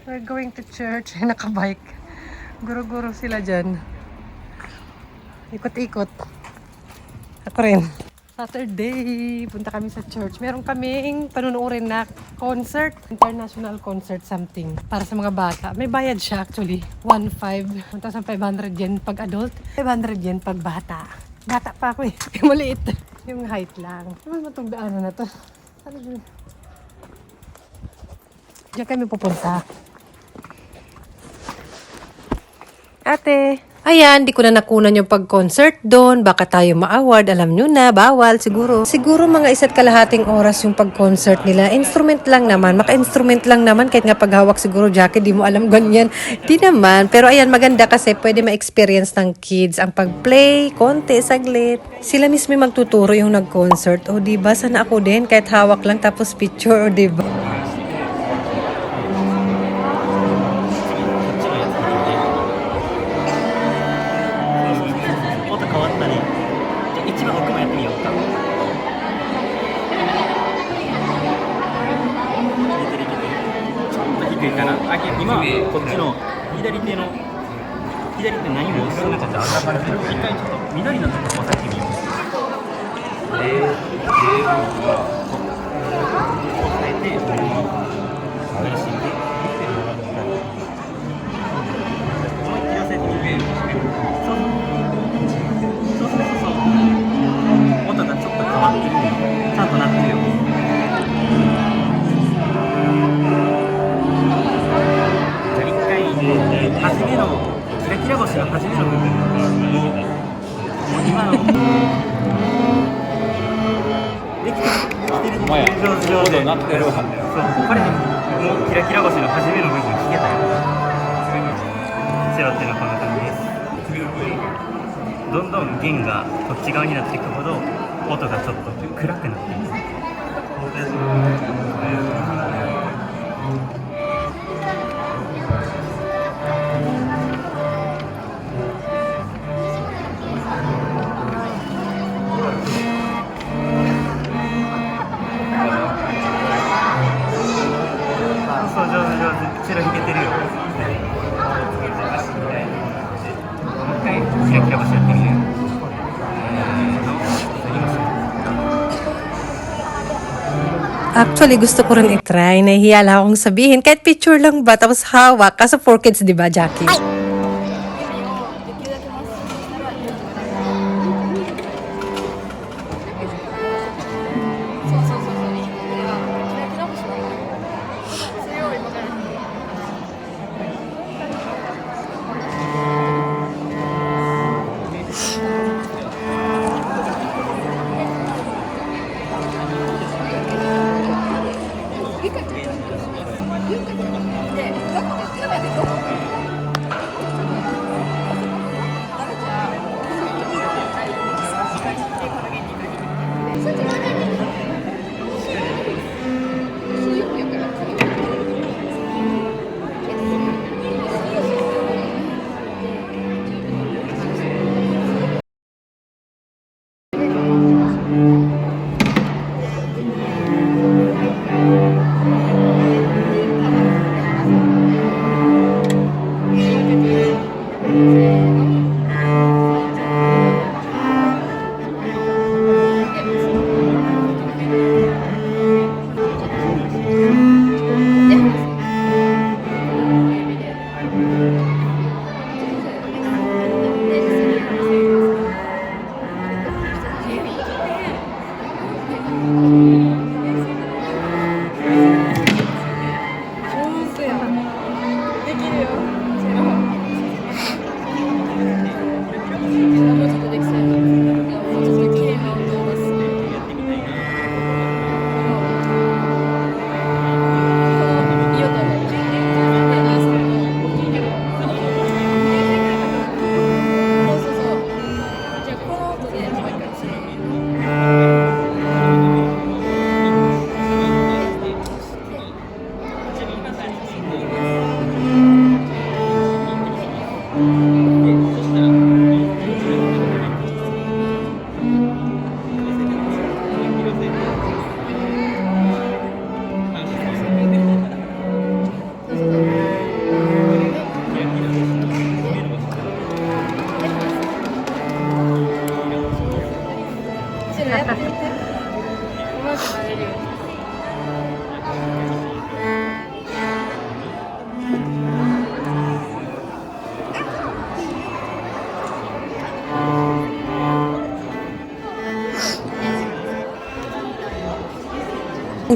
We're going to church. Nakabike. Guro-guro sila dyan. Ikot-ikot. Ako rin. Saturday, punta kami sa church. Meron kaming panunuorin na concert. International concert something. Para sa mga bata. May bayad siya actually. 1,500 yen pag adult. 500 yen pag bata. Bata pa ako eh. Maliit. Yung height lang. Ano ba itong daanan na to? Ano yun? Diyan kami pupunta. Ate! Ayan, di ko na nakunan yung pag-concert doon. Baka tayo ma-award. Alam nyo na, bawal siguro. Siguro mga 1.5 oras yung pag-concert nila. Instrument lang naman. Maka-instrument lang naman. Kahit nga paghawak siguro jacket, di mo alam ganyan. Di naman. Pero ayan, maganda kasi pwede ma-experience ng kids ang pag-play, konti, saglit. Sila mismo magtuturo yung nag-concert. O diba, sana ako din. Kahit hawak lang tapos picture, o diba? Actually, gusto ko rin i-try. Nahihiya lang akong sabihin. Kahit picture lang ba, tapos hawak. Kaso 4 kids, di ba, Jackie?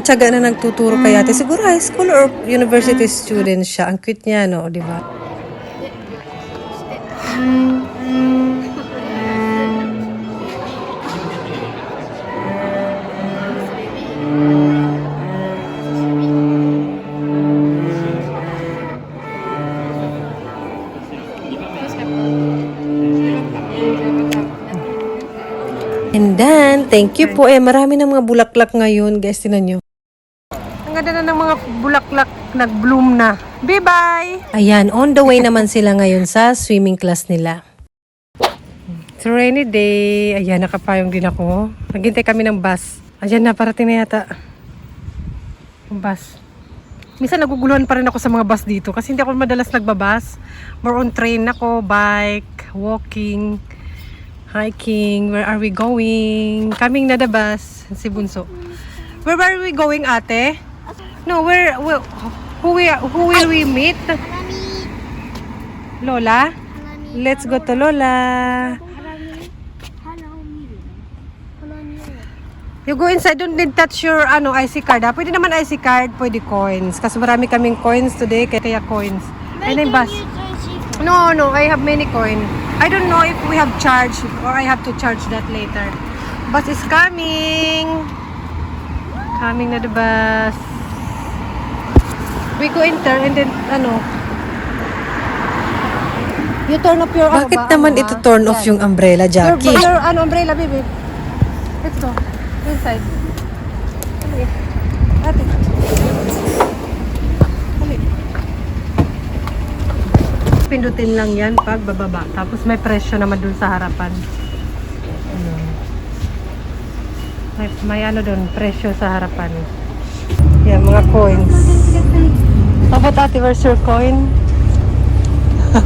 Ang tiyaga na nagtuturo kay ate. Siguro high school or university student siya. Ang cute niya, no? Di ba? And then, thank you po. Marami ng mga bulaklak ngayon. Guys, tinan nyo. Ang ganda na ng mga bulaklak nag-bloom na. Bye-bye! Ayan, on the way naman sila ngayon sa swimming class nila. It's a rainy day. Ayan, nakapayong din ako. Naghintay kami ng bus. Ayan na, parating na yata. Yung bus. Minsan naguguluhan pa rin ako sa mga bus dito kasi hindi ako madalas nagbabas. More on train ako, bike, walking, hiking. Where are we going? Coming na the bus. Si Bunso. Where are we going, ate? No, who will we meet? Lola? Let's go to Lola. You go inside, don't need touch your IC card. Ha? Pwede naman IC card, pwede coins. Kasi marami kaming coins today, kaya coins. Ay, na yung bus. No, I have many coins. I don't know if we have charge or I have to charge that later. Bus is coming. Coming na the bus. We go enter and then, you turn off your, bakit naman ito turn off yung umbrella, Jackie? Your umbrella, baby. Let's go. Inside. Dali. Ate. Dali. Pindutin lang yan pag bababa. Tapos may presyo naman dun sa harapan. May dun, presyo sa harapan. Yan, mga coins. How about ate, where's your coin?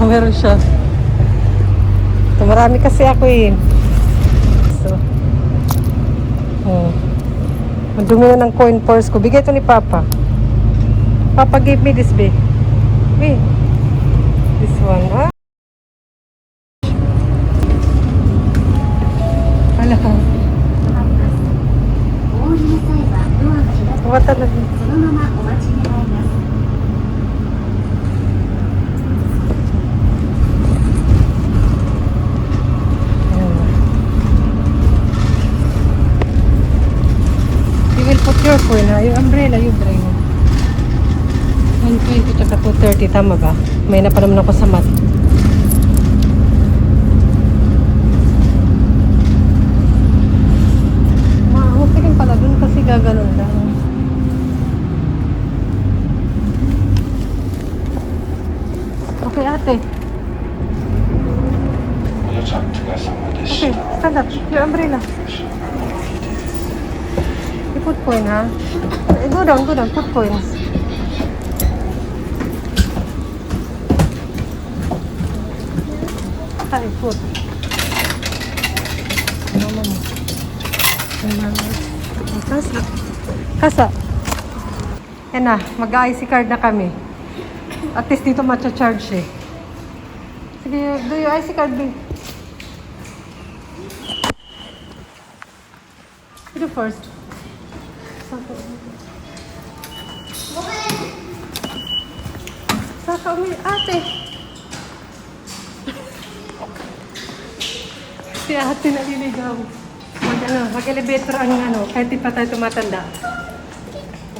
Meron siya. Ito, marami kasi ako eh. So, madumi na ng coin purse ko. Bigay ito ni Papa. Papa gave me this big. Wait. This one, ha? Hala ka. Wata na din. Put your coin ha, yung umbrella, yung bring. 120 tsaka 230, tama ba? May na pa naman ako sa mat. Okay din pala dun kasi gaganon lang. Okay, ate. Okay, stand up. Your umbrella. Put coin, ha? Go down, put coins. Ay, put. Kasa. Yan na, mag-IC card na kami. At least dito matcha-charge eh. Sige, do your IC card, be. Do first. Saka ate. Si ate naliligaw. Mag-elevator ang kahit di pa tayo tumatanda.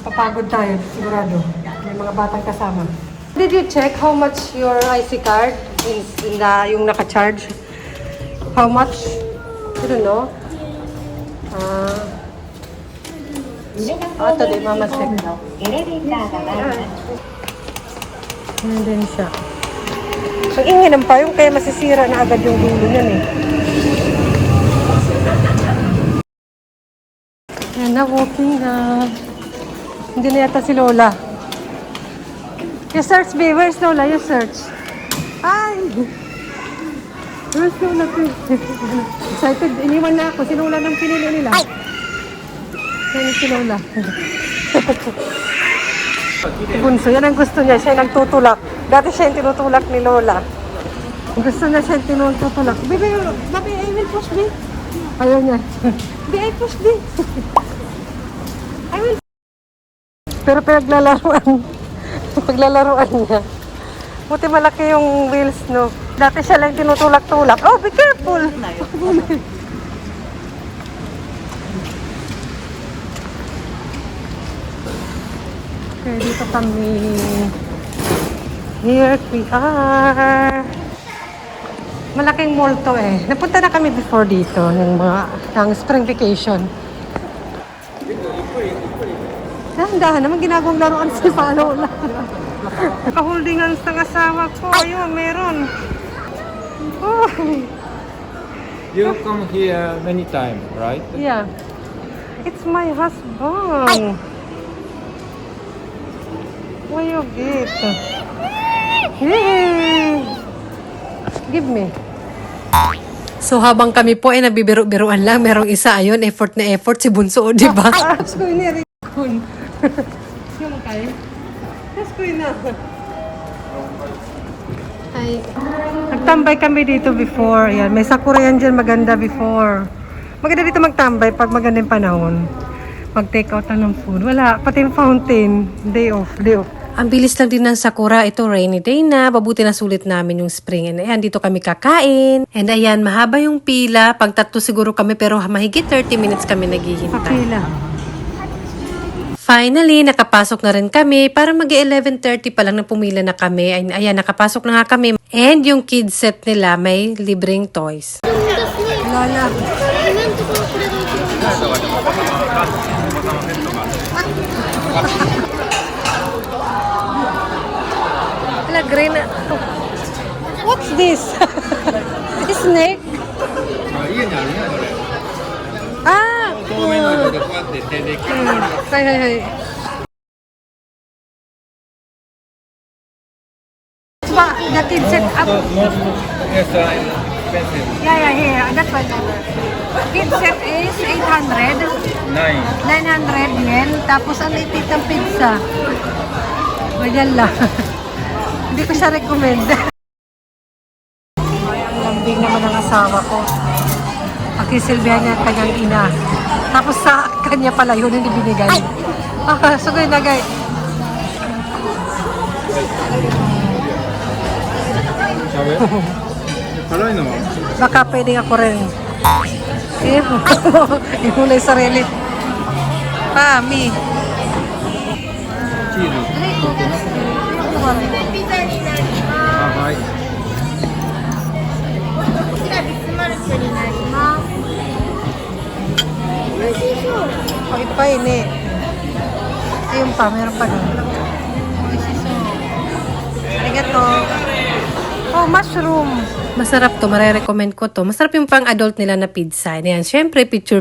Mapapagod tayo, sigurado. May mga batang kasama. Did you check how much your IC card is yung naka-charge? How much? I don't know. Ito din, mama check. Yan din siya. Ang ingay ng payong kaya masisira na agad yung dulo niyan eh. Yan na, walking na. Hindi na yata si Lola. You search, babe. Where's Lola? You search. Hi! Where's Lola? Excited. Iniwan na ako. Si Lola nang pinili nila. Yan si Lola. Bunso, yan ang gusto niya. Siya yung nagtutulak. Dati siya yung tinutulak ni Lola. Gusto niya siya yung tinutulak. Baby, I will push, babe. Ayaw niya. Baby, I push, babe. I will Pero pinaglalaruan. Paglalaruan niya. Buti malaki yung wheels, no? Dati siya lang tinutulak-tulak. Oh, be careful! Okay, dito kami. Here we are. Malaking mall to eh. Napunta na kami before dito ng spring vacation. Dahan-dahan naman ginagawang laruan si Palo lang. Naka-holding hands ng asawa ko. Ayun, meron. Oh. You come here many times, right? Yeah. It's my husband. Why you get? Hey! Give me. So habang kami po ay nabibiro-biruan lang, merong isa ayun, effort na effort si Bunso, di ba? Tapos ko inirikon. Yung kay? Tapos ko ina. Ay. Nagtambay kami dito before. Yan, may sakura yan dyan maganda before. Maganda dito magtambay pag magandang panahon. Mag-take out ng food. Wala, pati yung fountain. Day off, day off. Ang bilis lang din ng sakura. Ito, rainy day na. Mabuti na sulit namin yung spring. And ayan, dito kami kakain. And ayan, mahaba yung pila. Pag tatlo siguro kami, pero mahigit 30 minutes kami naghihintay. Pila. Finally, nakapasok na rin kami. Para mag-11:30 pa lang na pumila na kami. Ayan, nakapasok na nga kami. And yung kids set nila, may libreng toys. Lala. Wala, green. What's this? Snake? Ah! Hay. The kids set up. Yes, expensive. Yeah, here. That's one. Kids set is 800. 900 yen. Tapos ang litit ng pizza. Ganyan lang. Hindi ko siya recommend. Ang lambing naman ng asawa ko. Pakisilbihan niya ang kanyang ina. Tapos sa kanya pala yun, hindi binigay. Sugay na guys. Baka pwedeng ako rin. Ihulay sarili. Mami. Oh, ito pa ini. Ayun pa, meron pa doon. Arigato. Oh, mushroom. Masarap to, marirecommend ko to. Masarap yung pang adult nila na pizza. Ayan, syempre, picture.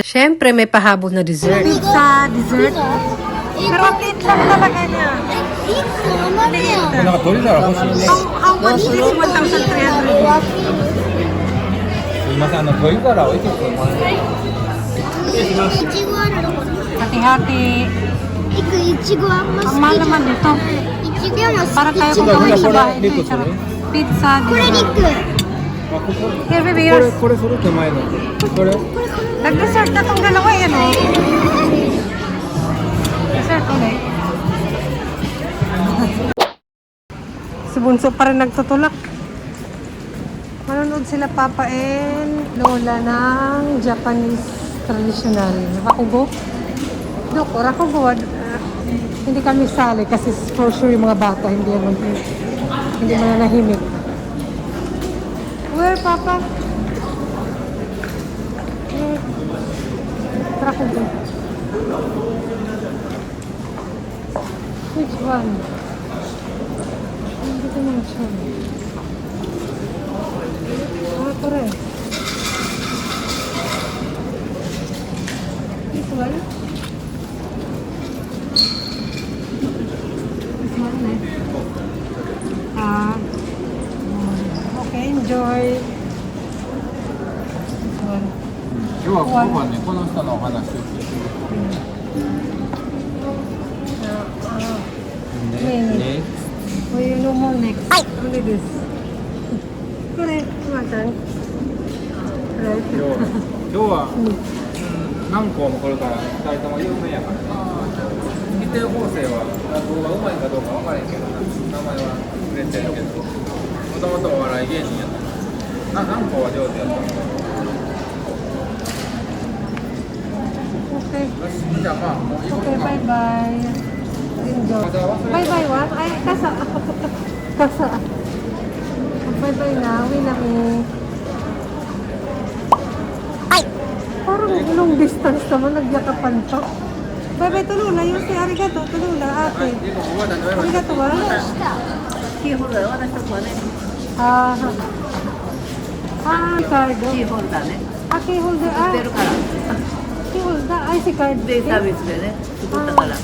Syempre, may pahabol na dessert. Pizza, dessert. Pero ang liit lang talaga niya. How much is 1,300? すいません、トイから置いてください。 Hati-hati. Ang mahal naman dito. Para tayo kung gawin sa bahay. Pizza. Here, baby, yours. これそれ手前の。これ。 Nag-dessert na tong dalawa yan, oh. Dessert ulit. Si Bunso pa rin nagtutulak. Manonood sila Papa and Lola ng Japanese traditional. Rakugo? Doko, Rakugo. Hindi kami sali kasi for sure yung mga bata hindi mananahimik. Where, Papa? Rakugo. Which one? Hindi ko naman siya. Ito rin. This one? This one, eh? Okay, enjoy. This one. 今日はここはね、この人のお話を聞いてね。 Oh, you know more next. Only this. Correct. Matan. Right. 今日は何校もこれから2人とも有名やから。定法政は動画うまいかどうか分からへんけどな、名前は触れてるけど、もともとお笑い芸人やったな、何個は上手やったの。 Okay. よし、じゃあまあもう行こ Okay, うか。 bye-bye. Enjoy. Bye-bye, what? Ay, kasa. Kasa. Bye-bye na. Uwi na kami. Ay! Parang long distance naman. Nagyakapan pa. Bye-bye, tulula. Yusi, arigato. Tulula, は ate. い、でもおばあちゃんに言われました。 Arigato, wa? キーホルダー、私とこはね、 Ah. Ah, card. キーホルダーね、 Ah, key holder. 売ってる Ah, から、 key holder. Ay, si card. デイサービスでね、作ったから、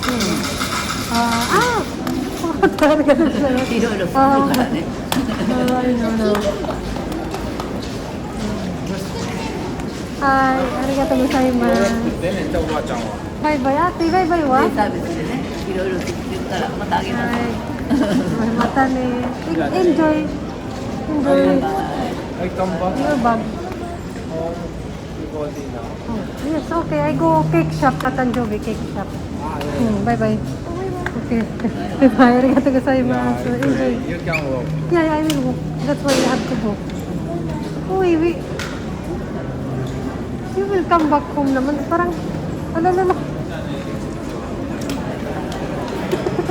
Ah, ah. Arigato sa'yo. いろいろ作るからね。Ay, no, no. Hi, arigato gozaimasu. でねんておばあちゃんは。 Bye bye, ate. Bye bye, デイ wa? サービスでね、いろいろ作ってるから、またあげます。 Hi. Mata ne. Enjoy. Enjoy はい、乾杯。 your bag. すごいいいな。 Oh, yes, okay. I go cake shop. Katanjobi cake shop. Bye bye. Okay. Bye bye. Arigato gozaimasu. Enjoy. You can walk. Yeah, yeah, I will go. That's why you have to go. Uy, you will come back home naman. Parang, ano.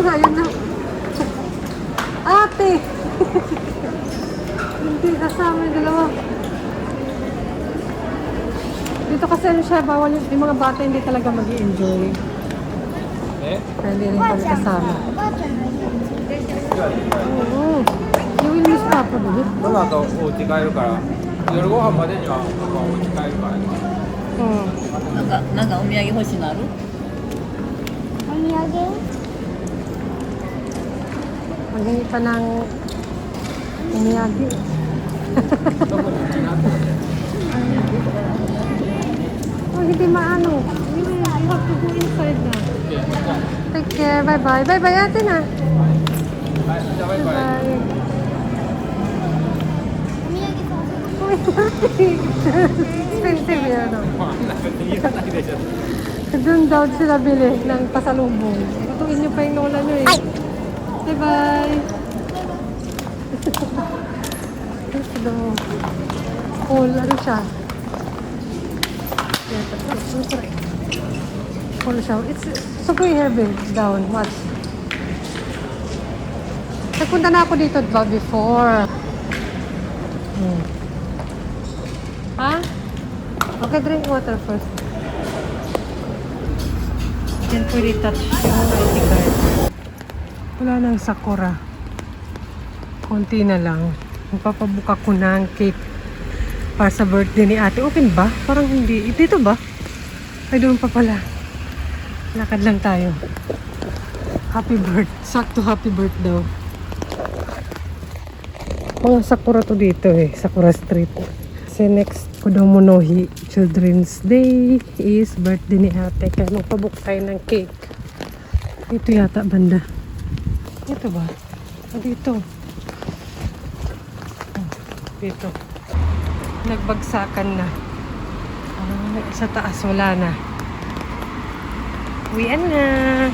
Ayun na. Ate! Hindi, kasama yung dalawa. Dito kasi ano siya, bawal yung mga bata hindi talaga mag-i-enjoy. え？ Kaya hindi rin kami kasama. Oo. You will miss Papa, dude. この後お家帰るから、夜ご飯までには僕はお家帰るから。 なんかお土産欲しいのある？ Maghingi pa ng umiyagi. 特に気になってる。 Oh, hindi maano. You have to go inside na. Take care. Bye-bye. Bye-bye, ate na. はい、じゃあバイバイ。 Bye. Uy, expensive yan, no? まあ、なんか言わないでしょ。 Doon daw sila bili ng pasalubong. Tutuin niyo pa yung lola niyo eh. Bye-bye. Ito. Cool, ano siya? Cool siya. It's super heavy down. Watch. Nagpunta na ako dito ba before? Ha? Okay, drink water first. Yan pwede touch yung ID card. Wala nang sakura. Konti na lang. Magpapabuka ko ng cake para sa birthday ni ate. Open ba? Parang hindi. Dito ba? Ay, doon pa pala. Lakad lang tayo. Happy birth. Sakto happy birth daw. Mga sakura to dito eh. Sakura Street. Kasi next Kodomonohi Children's Day is birthday ni ate. Kaya magpabook tayo ng cake. Dito yata banda. Dito ba? Dito. Dito. Nagbagsakan na. Sa taas wala na. Uwian na.